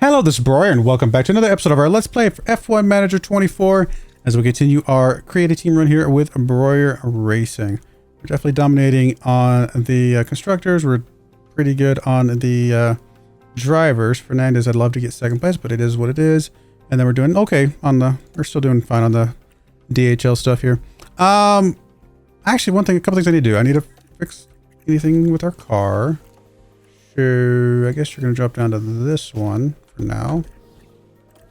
Hello, this is Broyar, and welcome back to another episode of our Let's Play for F1 Manager 24 as we continue our creative team run here with Broyar Racing. We're definitely dominating on the constructors. We're pretty good on the drivers. Fernandez, I'd love to get second place, but it is what it is. And then we're doing okay on the, we're still doing fine on the DHL stuff here. Actually, a couple things I need to do. I need to fix anything with our car. So I guess you're going to drop down to this one for now.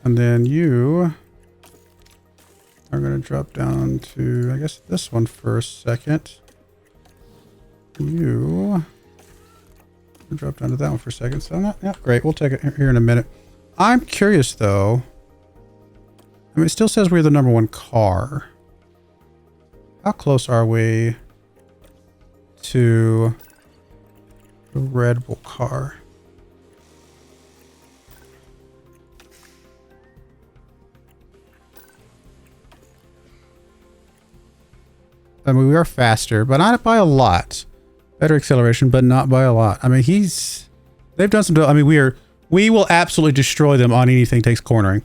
And then you are going to drop down to, I guess, this one for a second. You drop down to that one for a second. So, yeah, great. We'll take it here in a minute. I'm curious, though. I mean, it still says we're the #1 car. How close are we to the Red Bull car? I mean, we are faster, but not by a lot. Better acceleration, but not by a lot. I mean, they've done some, I mean, we will absolutely destroy them on anything takes cornering,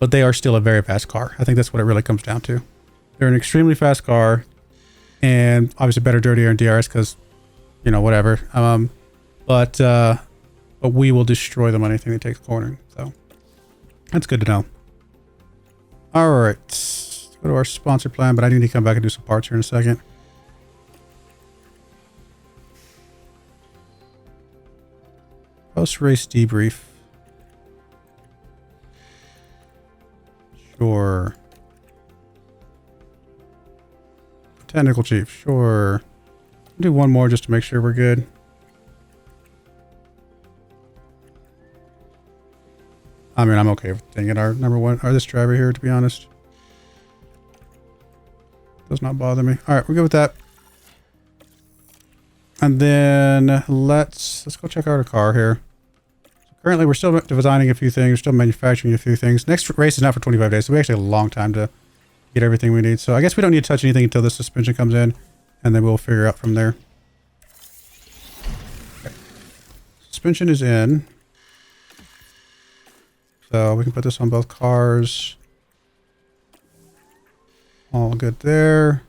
but they are still a very fast car. I think that's what it really comes down to. They're an extremely fast car, and obviously better dirtier in DRS because, you know, whatever. But we will destroy them on anything that takes cornering. So that's good to know. All right, let's go to our sponsor plan, but I need to come back and do some parts here in a second. Post-race debrief. Sure. Technical chief, sure. Do one more just to make sure we're good. I mean, I'm okay with taking our #1 or this driver here, to be honest. Does not bother me. All right, we're good with that. And then let's go check out our car here. So currently, we're still designing a few things. We're still manufacturing a few things. Next race is not for 25 days, so we actually have a long time to get everything we need. So I guess we don't need to touch anything until the suspension comes in, and then we'll figure out from there. Okay. Suspension is in. So we can put this on both cars. All good there.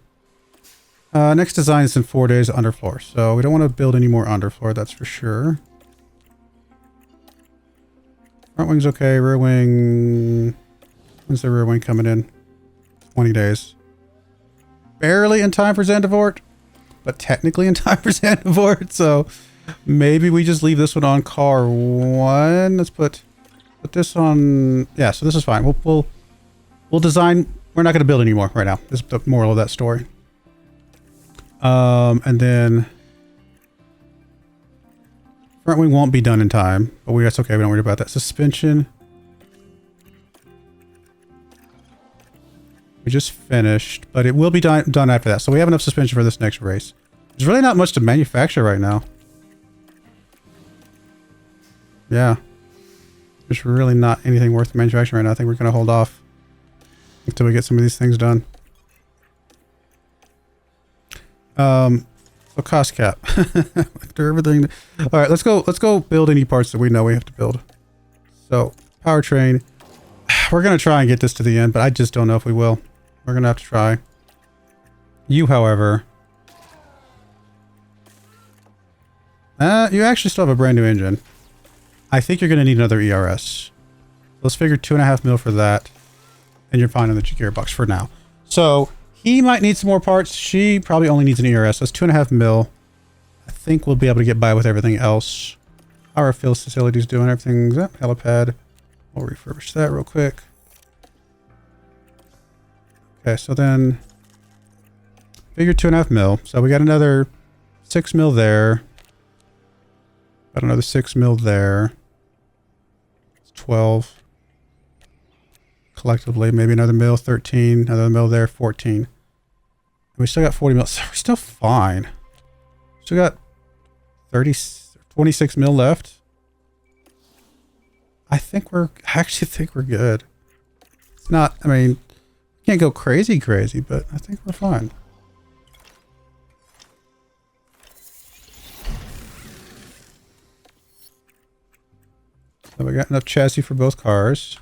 Next design is in 4 days underfloor. So we don't want to build any more underfloor, that's for sure. Front wing's okay. Rear wing. When's the rear wing coming in? 20 days. Barely in time for Zandvoort, but technically in time for Zandvoort. So maybe we just leave this one on car 1. Let's put this on. Yeah, so this is fine. We'll design. We're not going to build anymore right now. This is the moral of that story. And then front wing won't be done in time, but that's okay. We don't worry about that. Suspension. We just finished, but it will be done after that. So we have enough suspension for this next race. There's really not much to manufacture right now. Yeah. There's really not anything worth manufacturing right now. I think we're going to hold off until we get some of these things done. So cost cap. After everything. All right, let's go build any parts that we know we have to build. So powertrain. We're going to try and get this to the end, but I just don't know if we will. We're going to have to try. You, however, you actually still have a brand new engine. I think you're going to need another ERS. Let's figure 2.5 mil for that. And you're fine on the gearbox for now. So he might need some more parts. She probably only needs an ERS. That's 2.5 mil. I think we'll be able to get by with everything else. How are our field facilities doing? Everything's up. Helipad. We'll refurbish that real quick. Okay, so then figure 2.5 mil. So we got another 6 mil there. Got another 6 mil there. It's 12. Collectively, maybe another mil, 13. Another mil there, 14. And we still got 40 mil. So we're still fine. Still got 26 mil left. I actually think we're good. It's not, I mean, can't go crazy, but I think we're fine. So we we got enough chassis for both cars.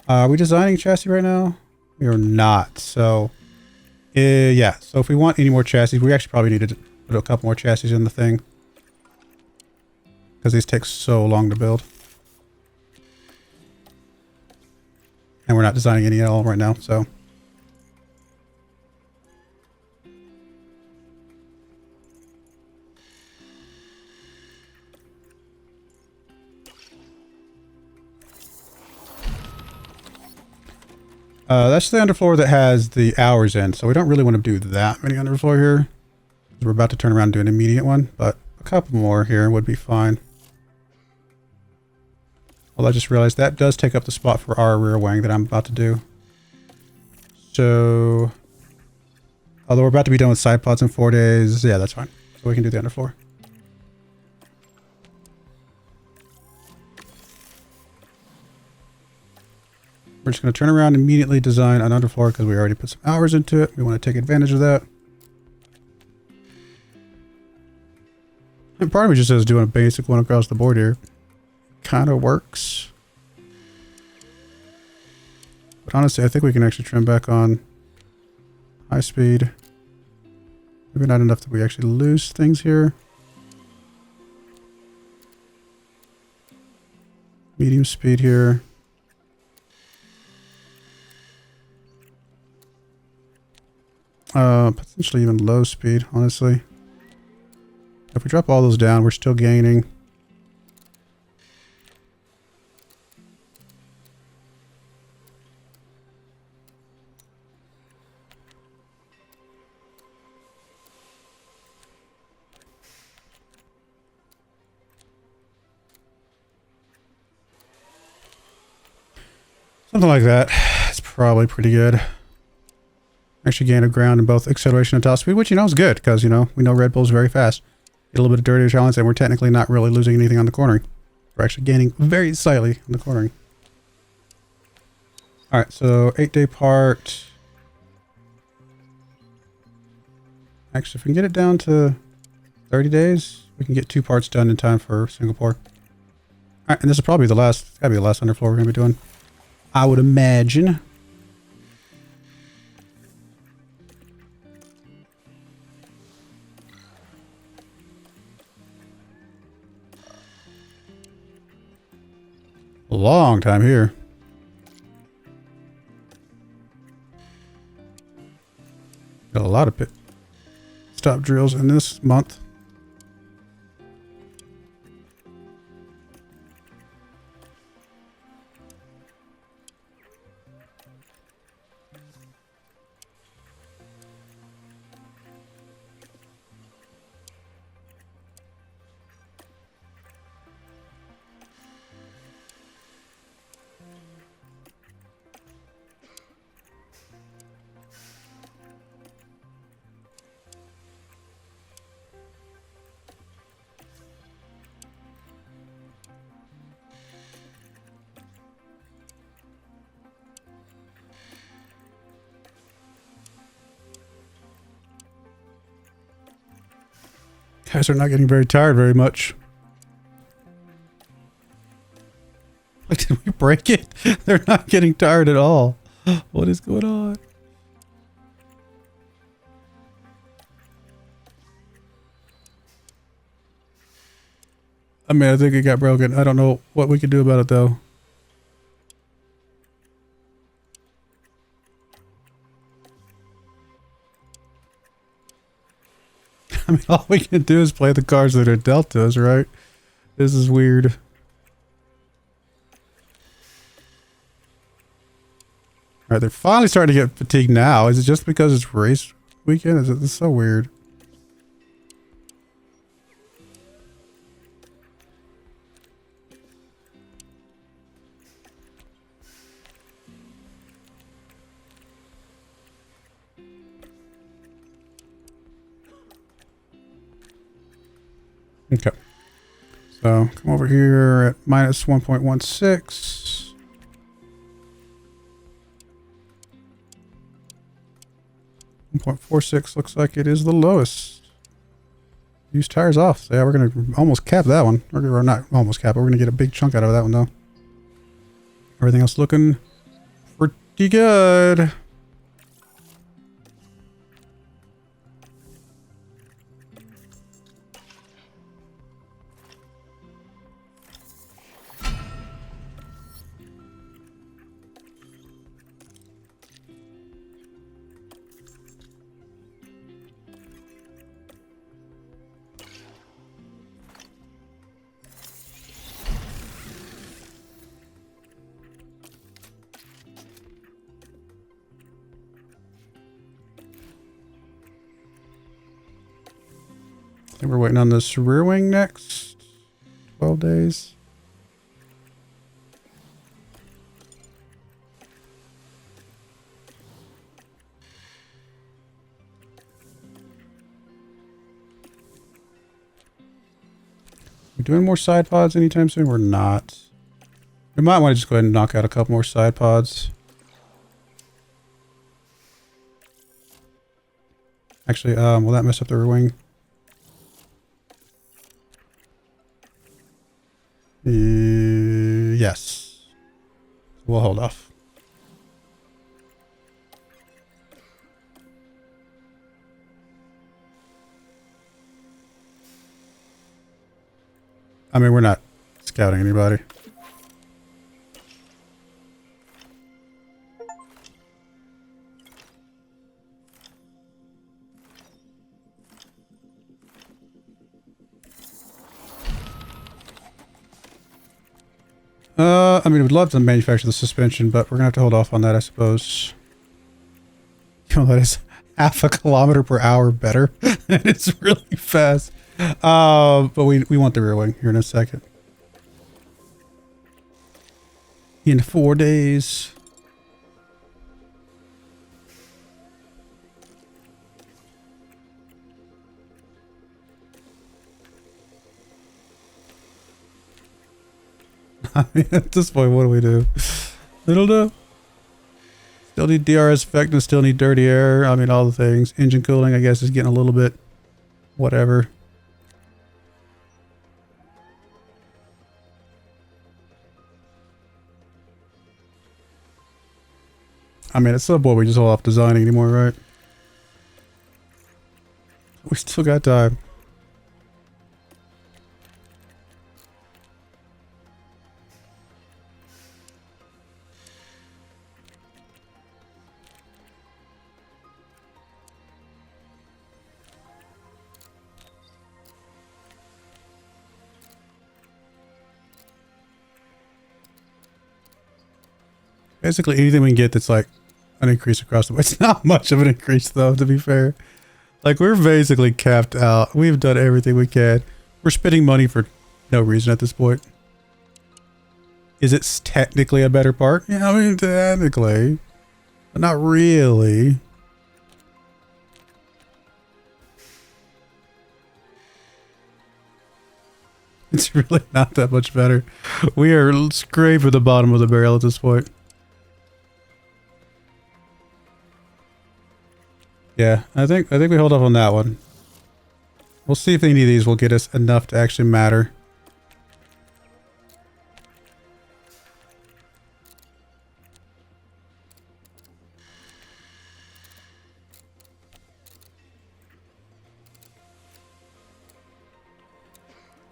Are we designing chassis right now? We are not. So, yeah. So if we want any more chassis, we actually probably need to put a couple more chassis in the thing. Because these take so long to build. And we're not designing any at all right now, so. That's the underfloor that has the hours in, so we don't really want to do that many underfloor here. We're about to turn around and do an immediate one, but a couple more here would be fine. Well, I just realized that does take up the spot for our rear wing that I'm about to do. So, although we're about to be done with side pods in 4 days, yeah, that's fine. So we can do the underfloor. We're just going to turn around and immediately design an underfloor because we already put some hours into it. We want to take advantage of that. And part of me just says doing a basic one across the board here. Kind of works. But honestly, I think we can actually trim back on high speed. Maybe not enough that we actually lose things here. Medium speed here. Potentially even low speed, honestly. If we drop all those down, we're still gaining. Something like that. It's probably pretty good. Actually gain of ground in both acceleration and top speed, which, you know, is good because, you know, we know Red Bull's very fast. Get a little bit of dirtier challenge, and we're technically not really losing anything on the cornering. We're actually gaining very slightly on the cornering. All right, so 8-day part. Actually, if we can get it down to 30 days, we can get 2 parts done in time for Singapore. All right, and this is probably the last, it's gotta be the last underfloor we're gonna be doing, I would imagine. A long time here. Got a lot of pit stop drills in this month. Guys are not getting very tired very much. Like, did we break it? They're not getting tired at all. What is going on? I mean, I think it got broken. I don't know what we can do about it, though. I mean, all we can do is play the cards that are dealt to us, right? This is weird. Alright, they're finally starting to get fatigued now. Is it just because it's race weekend? Is it? This is so weird. Okay. So come over here at minus 1.16. .46 looks like it is the lowest. Use tires off. So yeah, we're gonna almost cap that one. Or not almost cap it. We're gonna get a big chunk out of that one though. Everything else looking pretty good. I think we're waiting on this rear wing next. 12 days. We're doing more side pods anytime soon? We're not. We might want to just go ahead and knock out a couple more side pods. Actually, will that mess up the rear wing? Yes. We'll hold off. I mean, we're not scouting anybody. I mean, we'd love to manufacture the suspension, but we're gonna have to hold off on that, I suppose. You know, that is half a kilometer per hour better. It's really fast. But we want the rear wing here in a second. In 4 days. I mean, at this point, what do we do? I don't know. Still need DRS effect and still need dirty air. I mean, all the things. Engine cooling, I guess, is getting a little bit whatever. I mean, at some point, we just hold off designing anymore, right? We still got time. Basically, anything we can get that's like an increase across the board. It's not much of an increase, though, to be fair. Like, we're basically capped out. We've done everything we can. We're spending money for no reason at this point. Is it technically a better part? Yeah, I mean, technically. But not really. It's really not that much better. We are scraping the bottom of the barrel at this point. Yeah, I think we hold off on that one. We'll see if any of these will get us enough to actually matter.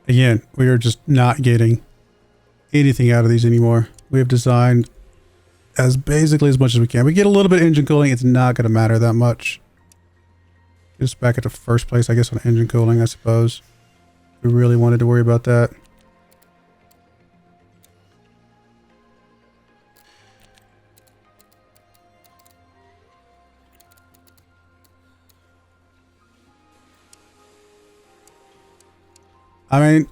Again, we are just not getting anything out of these anymore. We have designed as basically as much as we can. We get a little bit of engine cooling. It's not going to matter that much. Just back at the first place, I guess, on engine cooling, I suppose. We really wanted to worry about that. I mean,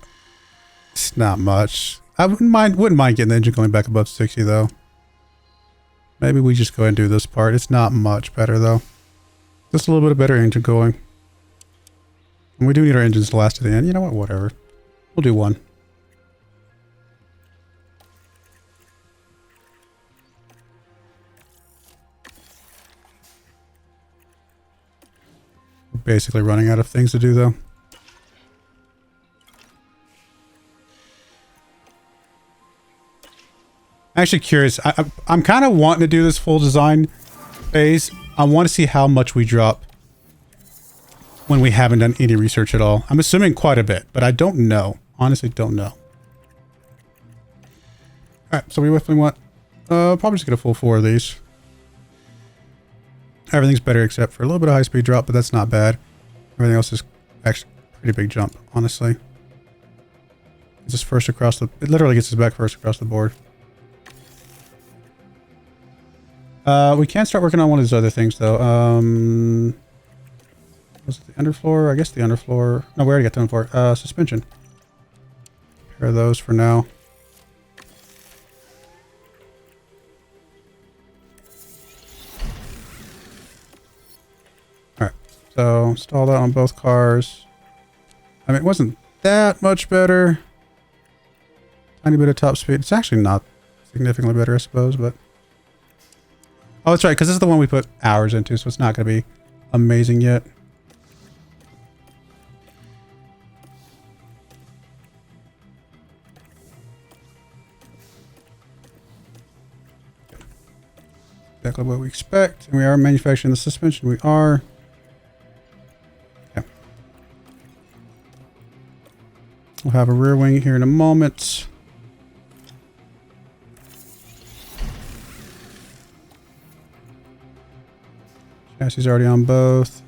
it's not much. I wouldn't mind getting the engine going back above 60 though. Maybe we just go ahead and do this part. It's not much better though. Just a little bit of better engine cooling. And we do need our engines to last to the end. You know what? Whatever. We'll do one. We're basically running out of things to do though. Actually curious. I'm kind of wanting to do this full design phase. I want to see how much we drop when we haven't done any research at all. I'm assuming quite a bit, but I don't know. Honestly, don't know. Alright, so we definitely want... probably just get a full 4 of these. Everything's better except for a little bit of high speed drop, but that's not bad. Everything else is actually a pretty big jump, honestly. It's just first across the... It literally gets us back first across the board. We can start working on one of these other things, though. Was it the underfloor? I guess the underfloor... No, we already got the underfloor. Suspension. Pair of those for now. Alright, so install that on both cars. I mean, it wasn't that much better. Tiny bit of top speed. It's actually not significantly better, I suppose, but... Oh, that's right, because this is the one we put hours into, so it's not going to be amazing yet. Exactly what we expect. And we are manufacturing the suspension. We are. Okay. We'll have a rear wing here in a moment. Chassis already on both.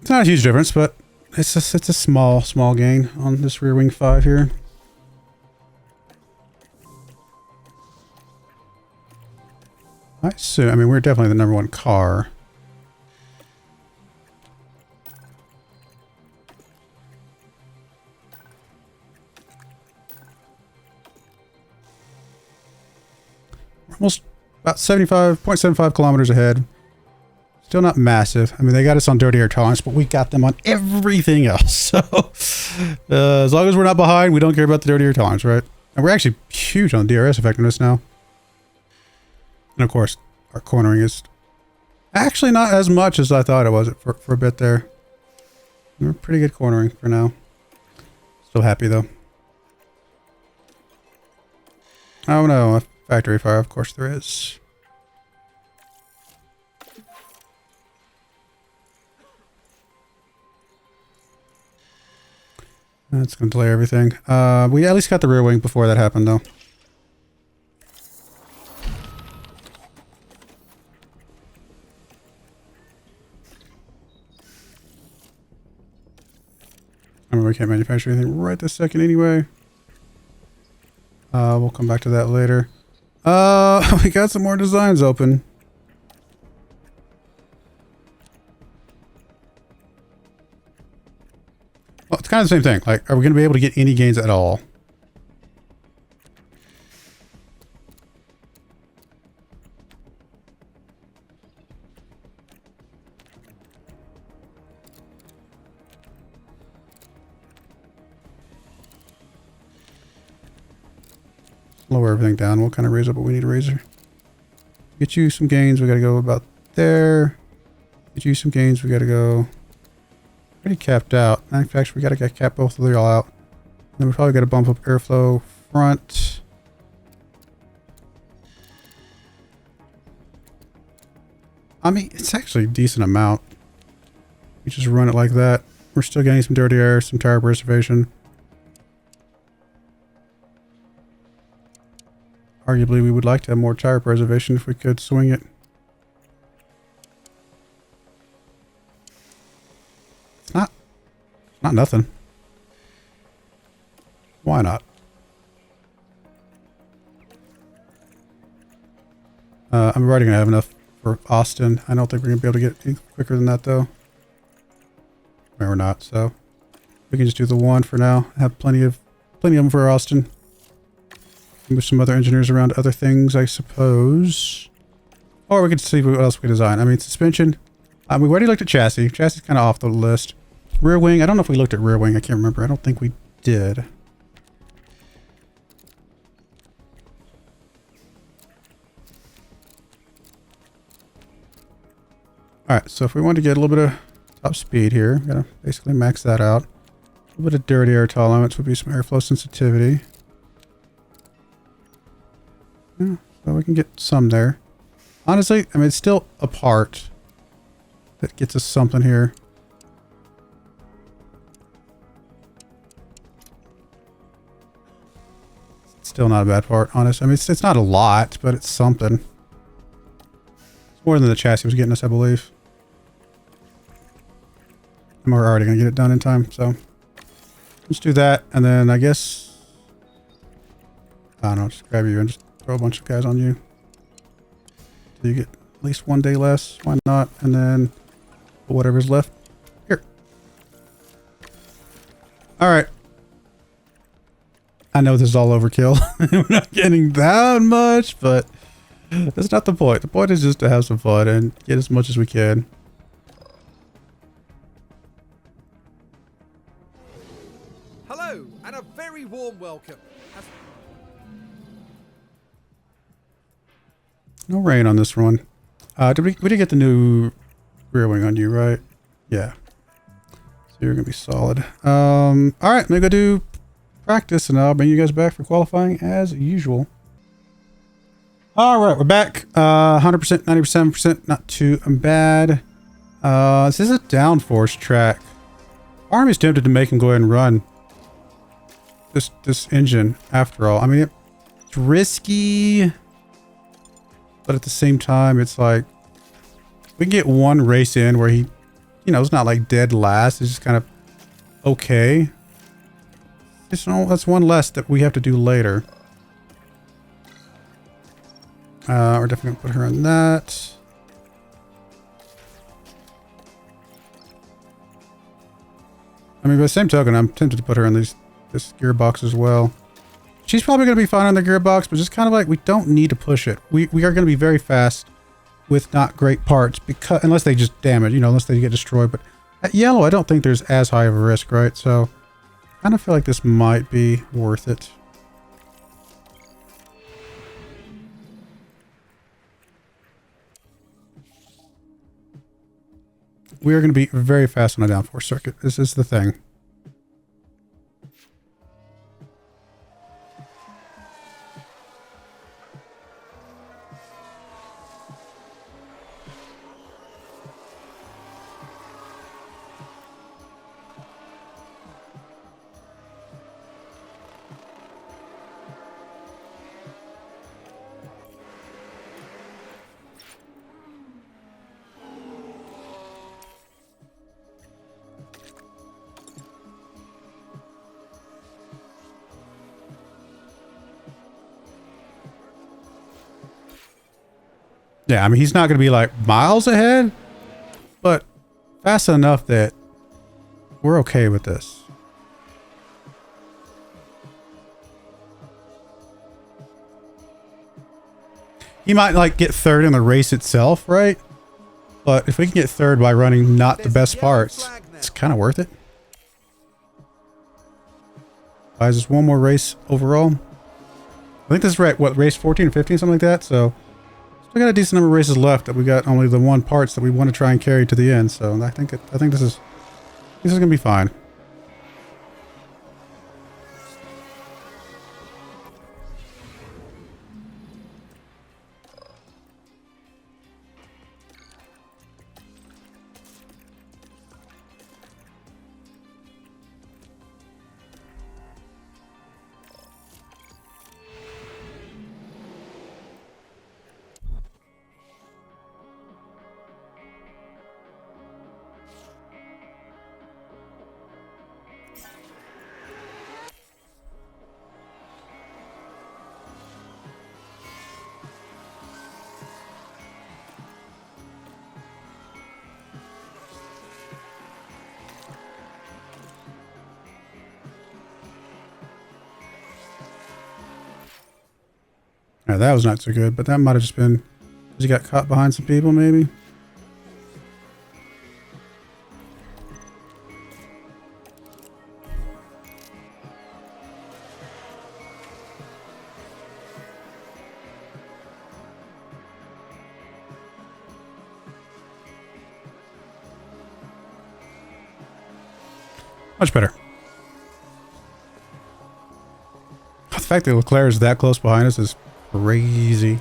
It's not a huge difference, but it's a small gain on this rear wing 5 here. I mean, we're definitely the #1 car. We're almost about 0.75 kilometers ahead. Still not massive. I mean, they got us on dirty air tolerance, but we got them on everything else. So, as long as we're not behind, we don't care about the dirty air tolerance, right? And we're actually huge on DRS effectiveness now. And of course, our cornering is actually not as much as I thought it was for a bit there. We're pretty good cornering for now. Still happy though. Oh no, a factory fire, of course there is. That's going to delay everything. We at least got the rear wing before that happened, though. I mean, we can't manufacture anything right this second anyway. We'll come back to that later. We got some more designs open. Well, it's kind of the same thing. Like, are we going to be able to get any gains at all? Lower everything down. We'll kind of raise up what we need to raise. Get you some gains. We got to go about there. Get you some gains. We got to go... Pretty capped out. Manufacturer, we gotta get cap both of them all out. Then we probably gotta bump up airflow front. I mean, it's actually a decent amount. We just run it like that. We're still getting some dirty air, some tire preservation. Arguably, we would like to have more tire preservation if we could swing it. Not nothing. Why not? I'm already gonna have enough for Austin. I don't think we're gonna be able to get any quicker than that though. No, we're not, so we can just do the one for now. Have plenty of them for Austin. Move some other engineers around to other things, I suppose. Or we could see what else we can design. I mean, suspension. We already looked at chassis. Chassis is kind of off the list. Rear wing. I don't know if we looked at rear wing. I can't remember. I don't think we did. Alright, so if we want to get a little bit of top speed here, gotta basically max that out. A little bit of dirty air tall limits would be some airflow sensitivity. Yeah, so we can get some there. Honestly, I mean, it's still a part that gets us something here. It's still not a bad part, honest. I mean, it's not a lot, but it's something. It's more than the chassis was getting us, I believe. And we're already going to get it done in time, so let's do that. And then I guess, I don't know, just grab you and just throw a bunch of guys on you. So you get at least 1 day less. Why not? And then put whatever's left here. All right. I know this is all overkill. We're not getting that much, but that's not the point. The point is just to have some fun and get as much as we can. Hello, and a very warm welcome. No rain on this one. We did get the new rear wing on you, right? Yeah. So you're gonna be solid. All right, I'm gonna go do practice, and I'll bring you guys back for qualifying as usual. All right, we're back. 100%, 97%, not too bad. This is a downforce track. Army's tempted to make him go ahead and run this engine. After all, I mean, it's risky. But at the same time, it's like, we can get one race in where he, you know, it's not like dead last. It's just kind of okay. Just, you know, that's one less that we have to do later. We're definitely going to put her on that. I mean, by the same token, I'm tempted to put her in this gearbox as well. She's probably going to be fine on the gearbox, but just kind of like, we don't need to push it. We are going to be very fast with not great parts, because unless they just damage, you know, unless they get destroyed. But at yellow, I don't think there's as high of a risk, right? So I kind of feel like this might be worth it. We are going to be very fast on a downforce circuit. This is the thing. Yeah, I mean, he's not going to be like miles ahead, but fast enough that we're okay with this. He might like get third in the race itself, right? But if we can get third by running not the best parts, it's kind of worth it. Buys us one more race overall. I think this is right, what, race 14 or 15, something like that. So we got a decent number of races left that we got only the one parts that we want to try and carry to the end. So I think this is gonna be fine. Yeah, that was not so good, but that might have just been because he got caught behind some people, maybe. Much better. The fact that Leclerc is that close behind us is crazy.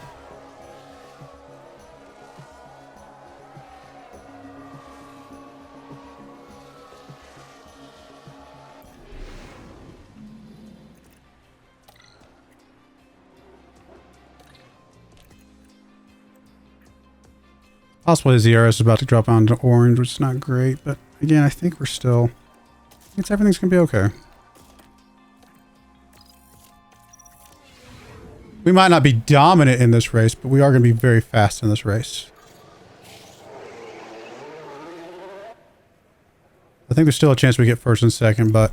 Possibly the ZRS is about to drop down to orange, which is not great, but again, I think we're still... everything's gonna be okay. We might not be dominant in this race, but we are gonna be very fast in this race. I think there's still a chance we get first and second, but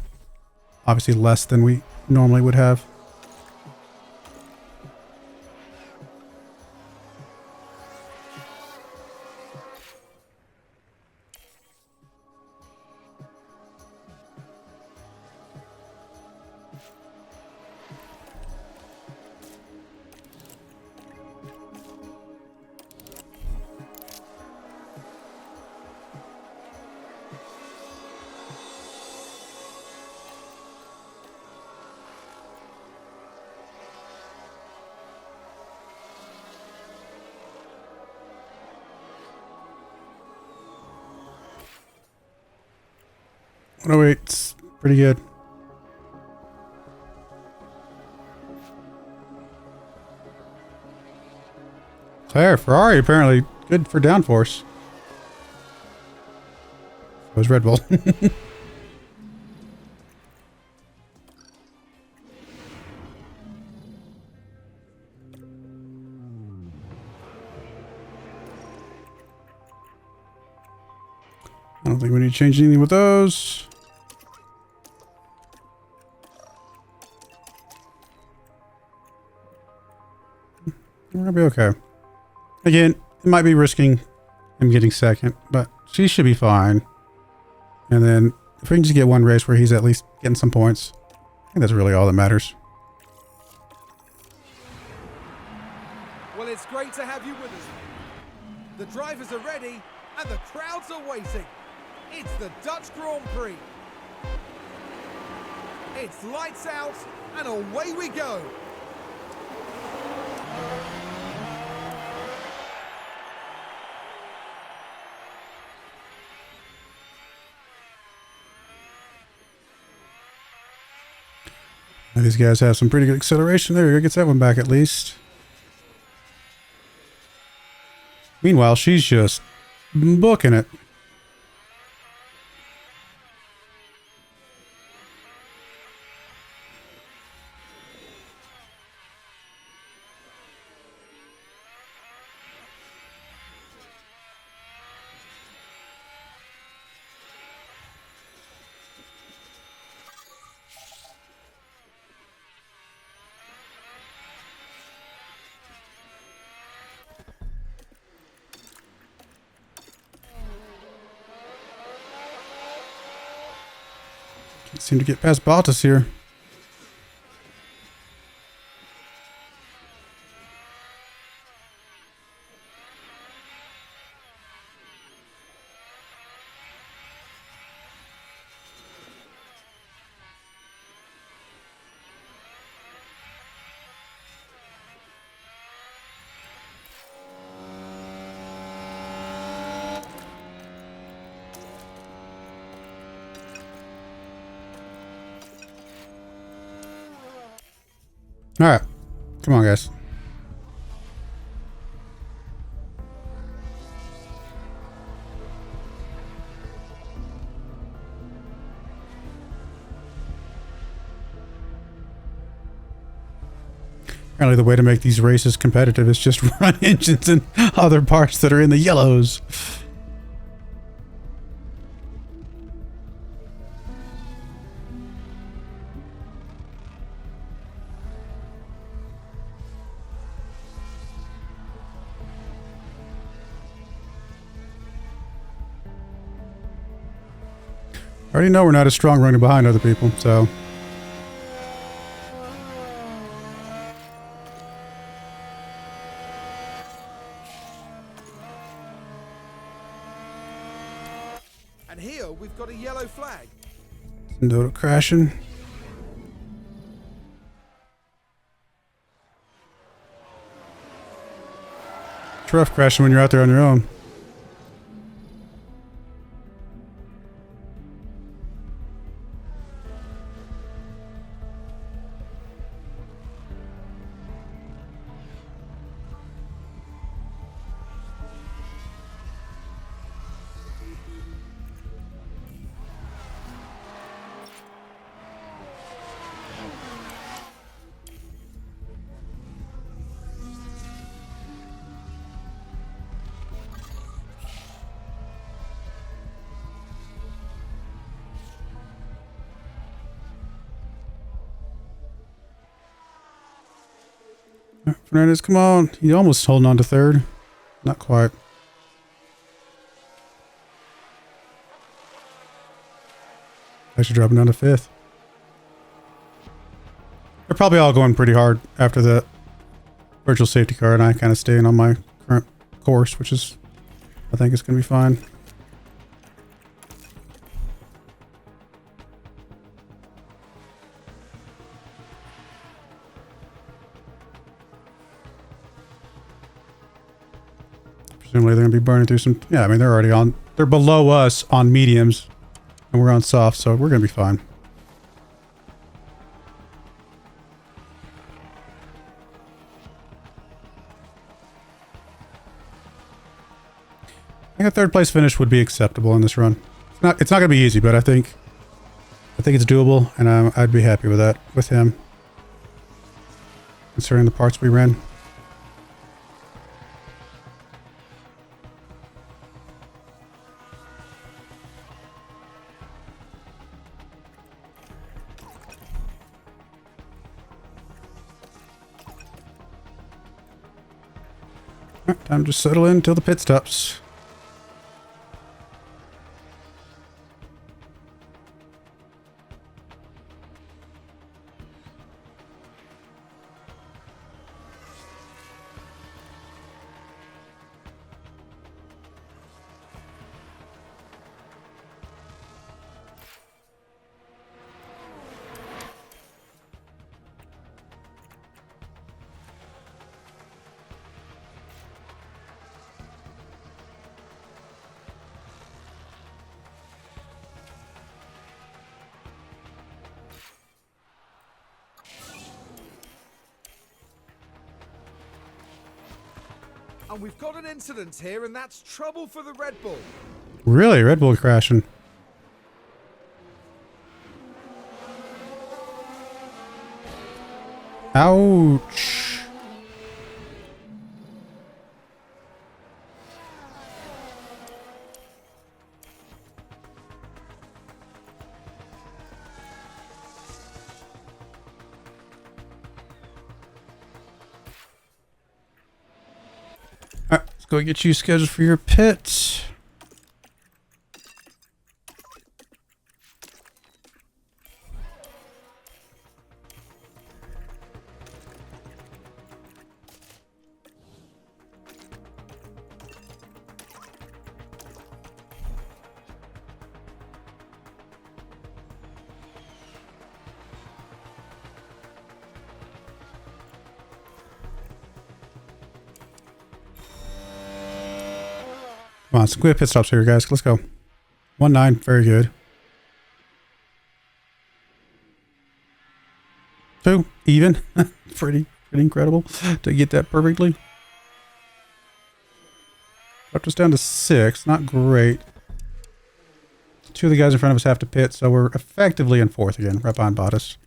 obviously less than we normally would have. Oh wait, it's pretty good. Claire, Ferrari apparently good for downforce. So was Red Bull. I don't think we need to change anything with those. We're gonna be okay. Again, it might be risking him getting second, but she should be fine. And then if we can just get one race where he's at least getting some points, I think that's really all that matters. Well, it's great to have you with us. The drivers are ready and the crowds are waiting. It's the Dutch Grand Prix. It's lights out and away we go. Now these guys have some pretty good acceleration. There we go, gets that one back at least. Meanwhile, she's just booking it. Can't seem to get past Bottas here. All right, come on, guys. Apparently the way to make these races competitive is just run engines in other parts that are in the yellows. I already know we're not as strong running behind other people, so... And here we've got a yellow flag. No crashing. It's rough crashing when you're out there on your own. Fernandez, come on. He's almost holding on to third. Not quite. Actually dropping down to fifth. They're probably all going pretty hard after the virtual safety car, and I kind of staying on my current course, which is, I think it's going to be fine. Presumably they're going to be burning through some... Yeah, I mean, they're already on... They're below us on mediums, and we're on soft, so we're going to be fine. I think a third place finish would be acceptable in this run. It's not going to be easy, but I think it's doable, and I'd be happy with that, with him. Considering the parts we ran. Alright, time to settle in until the pit stops. And we've got an incident here, and that's trouble for the Red Bull. Really? Red Bull crashing. Ouch. Alright, let's go get you scheduled for your pit. Come on, some quick pit stops here, guys. Let's go. 1-9, very good. 2, even. pretty incredible to get that perfectly. Dropped us down to 6, not great. 2 of the guys in front of us have to pit, so we're effectively in 4th again, right behind Bottas.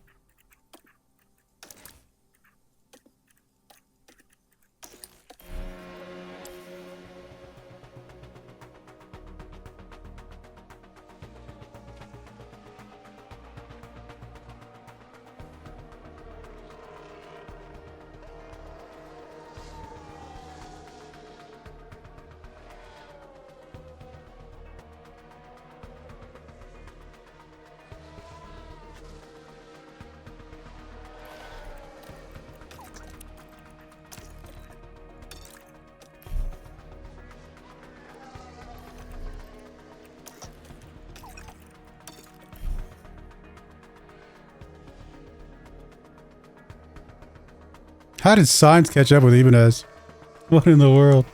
How did signs catch up with Ibanez? What in the world?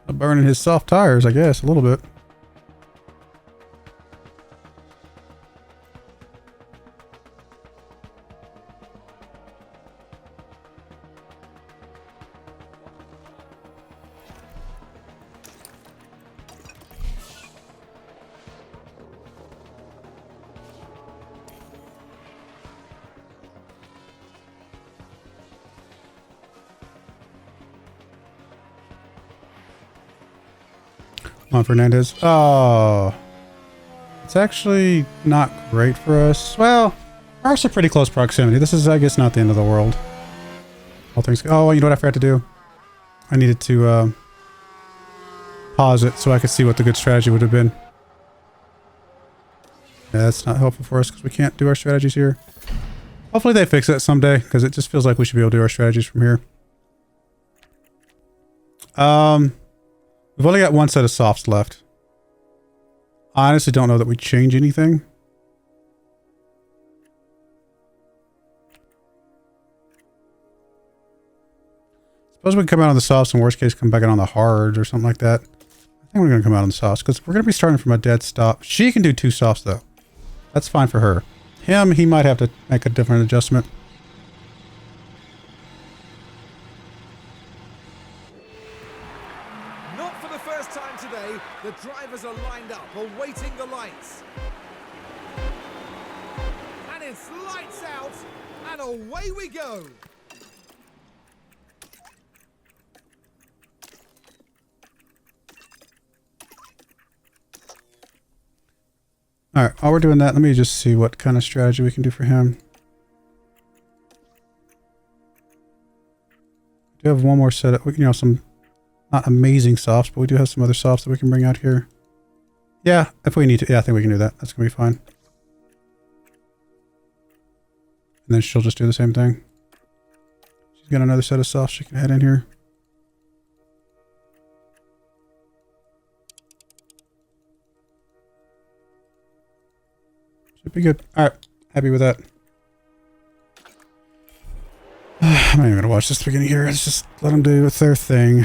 Burning his soft tires, I guess, a little bit. Come on, Fernandez. Oh, it's actually not great for us. Well, we're actually pretty close proximity. This is, I guess, not the end of the world. All things. Oh, you know what I forgot to do? I needed to pause it so I could see what the good strategy would have been. Yeah, that's not helpful for us because we can't do our strategies here. Hopefully they fix it someday because it just feels like we should be able to do our strategies from here. We've only got one set of softs left. I honestly don't know that we change anything. Suppose we can come out on the softs and worst case come back out on the hards or something like that. I think we're going to come out on the softs because we're going to be starting from a dead stop. She can do 2 softs though. That's fine for her. Him, he might have to make a different adjustment. The drivers are lined up, awaiting the lights. And it's lights out, and away we go. All right, while we're doing that, let me just see what kind of strategy we can do for him. We do have one more set of, you know, some not amazing softs, but we do have some other softs that we can bring out here. Yeah, if we need to. Yeah, I think we can do that. That's going to be fine. And then she'll just do the same thing. She's got another set of softs she can head in here. Should be good. All right, happy with that. I'm not even going to watch this at the beginning here. Let's just let them do their thing.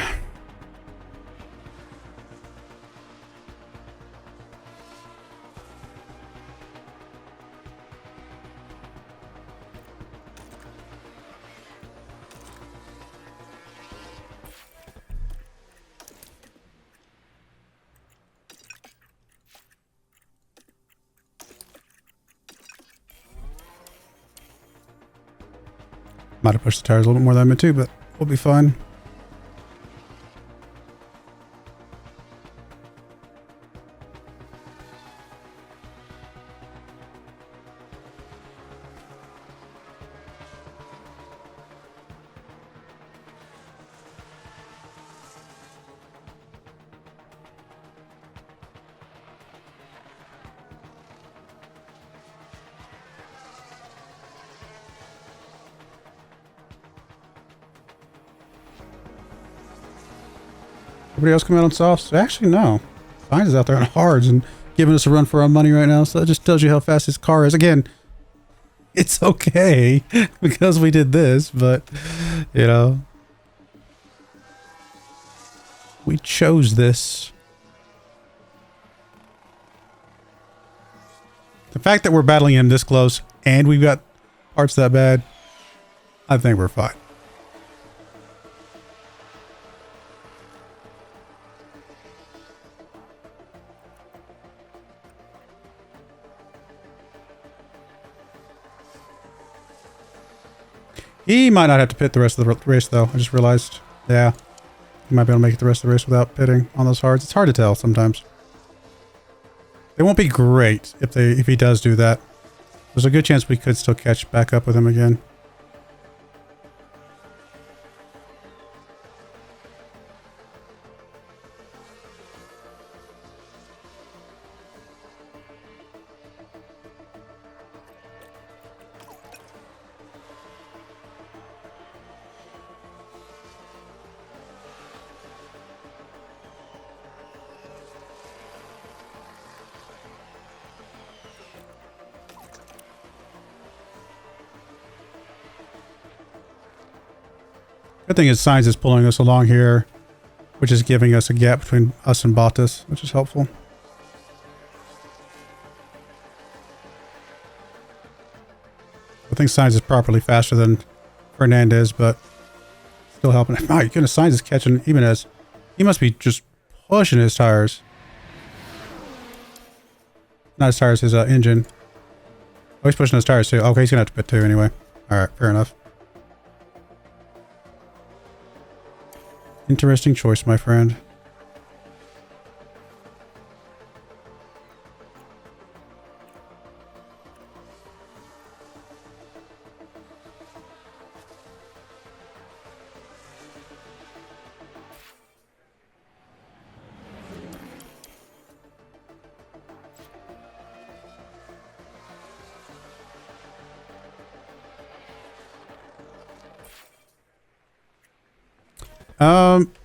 Might have pushed the tires a little bit more than I meant to, but we'll be fine. Everybody else come out on softs? Actually, no. Fines is out there on hards and giving us a run for our money right now. So that just tells you how fast his car is. Again, it's okay because we did this, but, you know, we chose this. The fact that we're battling him this close and we've got parts that bad, I think we're fine. He might not have to pit the rest of the race, though. I just realized. Yeah. He might be able to make it the rest of the race without pitting on those hards. It's hard to tell sometimes. They won't be great if he does do that. There's a good chance we could still catch back up with him again. Good thing is Sainz is pulling us along here, which is giving us a gap between us and Bottas, which is helpful. I think Sainz is properly faster than Fernandez, but still helping. My goodness, Sainz is catching even as he must be just pushing his tires. Not his tires, his engine. Oh, he's pushing his tires too. Okay, he's gonna have to pit too anyway. Alright, fair enough. Interesting choice, my friend.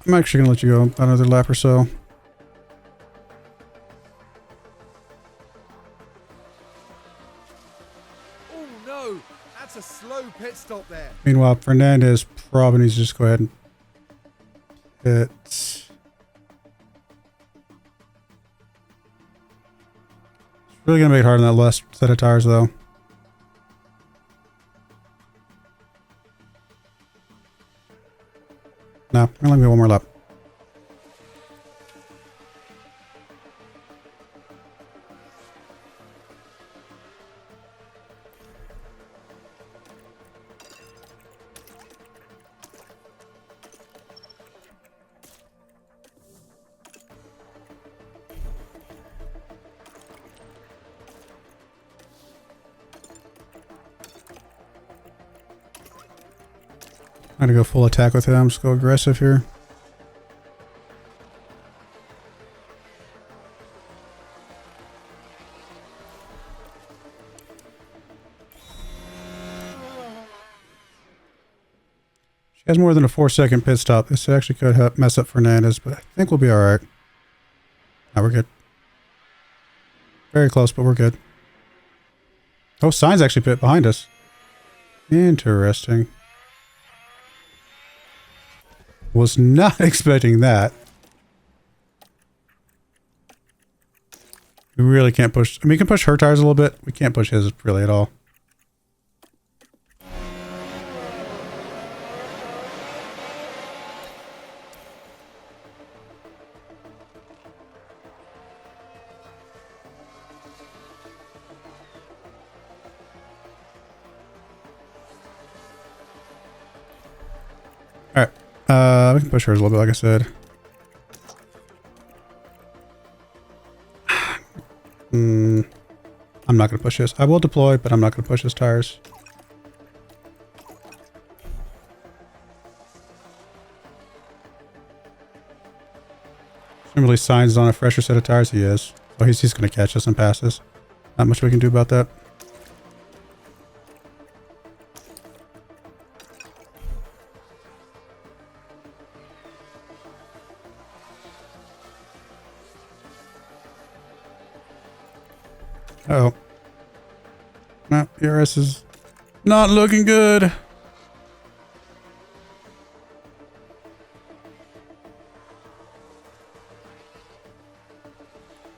I'm actually gonna let you go another lap or so. Oh no, that's a slow pit stop there. Meanwhile, Fernandez probably needs to just go ahead and pit. It's really gonna make it hard on that last set of tires, though. No, I'm gonna go one more lap. I'm gonna go full attack with him. Just go aggressive here. She has more than a 4-second pit stop. This actually could help mess up Fernandez, but I think we'll be alright. Now we're good. Very close, but we're good. Oh, Sainz actually pit behind us. Interesting. Was not expecting that. We really can't push. I mean, we can push her tires a little bit. We can't push his really at all. All right. We can push hers a little bit, like I said. I'm not going to push this. I will deploy, but I'm not going to push his tires. Presumably Sainz on a fresher set of tires. He is. So he's going to catch us and pass us. Not much we can do about that. Uh-oh. No, PRS is not looking good.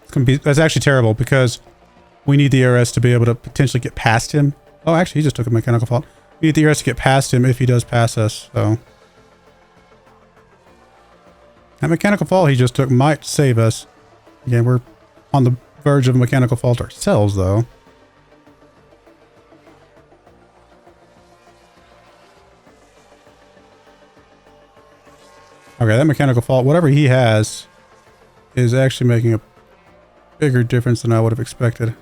It's gonna be, that's actually terrible because we need the ERS to be able to potentially get past him. Oh, actually, he just took a mechanical fault. We need the ERS to get past him if he does pass us, so. That mechanical fault he just took might save us. Again, we're on the verge of a mechanical fault ourselves, though. Okay, that mechanical fault, whatever he has, is actually making a bigger difference than I would have expected.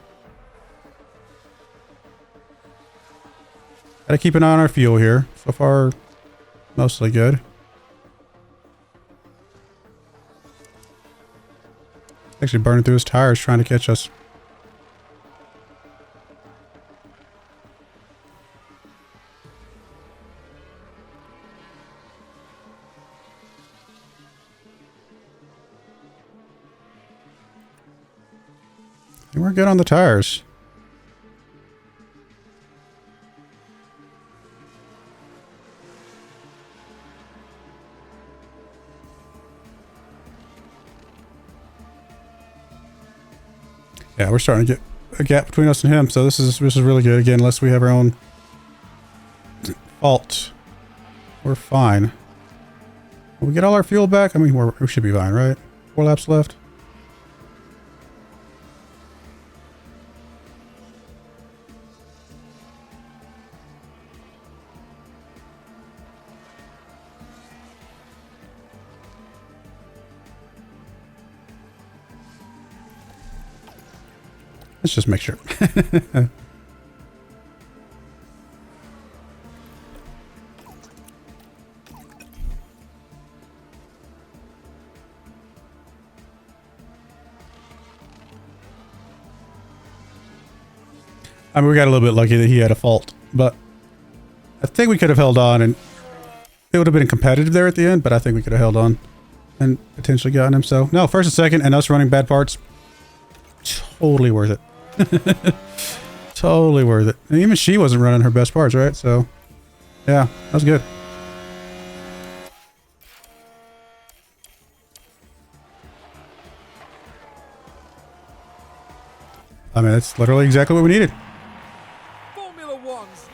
Gotta keep an eye on our fuel here. So far, mostly good. Actually burning through his tires trying to catch us. And we're good on the tires. Yeah, we're starting to get a gap between us and him, so this is really good. Again, unless we have our own fault, we're fine. Will we get all our fuel back? I mean, we should be fine, right? 4 laps left. Let's just make sure. I mean, we got a little bit lucky that he had a fault, but I think we could have held on, and it would have been competitive there at the end, but I think we could have held on and potentially gotten him. So, no, first and second, and us running bad parts, totally worth it. Totally worth it. And even she wasn't running her best parts, right? So, yeah, that was good. I mean, that's literally exactly what we needed. Formula One's.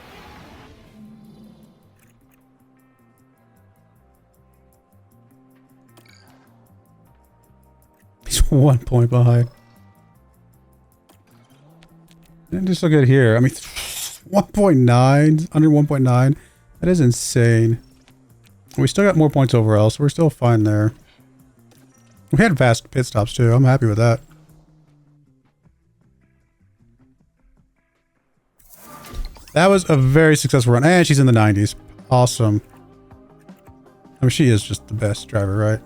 He's 1 point behind. And just look at here. I mean, 1.9, under 1.9. That is insane. We still got more points overall, so we're still fine there. We had fast pit stops too. I'm happy with that. That was a very successful run. And she's in the 90s. Awesome. I mean, she is just the best driver, right?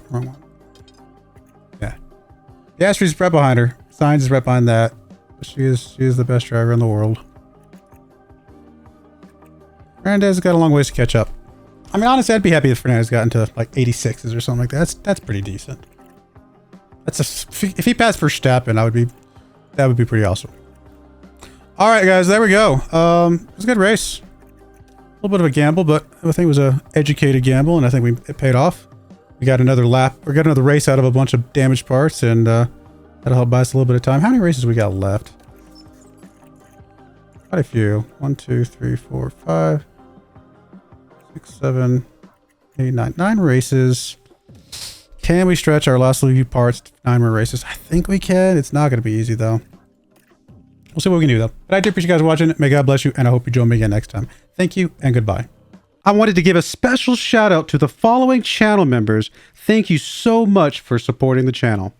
Wrong one. Yeah. The Astrid's right behind her. Sainz is right behind that. But she is the best driver in the world. Fernandez has got a long ways to catch up. I mean, honestly, I'd be happy if Fernandez got into like 86s or something like that. That's pretty decent. If he passed Verstappen, that would be pretty awesome. All right, guys, there we go. It was a good race. A little bit of a gamble, but I think it was a educated gamble, and I think it paid off. We got another lap. We got another race out of a bunch of damaged parts, and that'll help buy us a little bit of time. How many races we got left? Quite a few. 1, 2, 3, 4, 5, 6, 7, 8, 9. 9 races. Can we stretch our last few parts to 9 more races? I think we can. It's not going to be easy, though. We'll see what we can do, though. But I do appreciate you guys watching. May God bless you, and I hope you join me again next time. Thank you, and goodbye. I wanted to give a special shout out to the following channel members. Thank you so much for supporting the channel.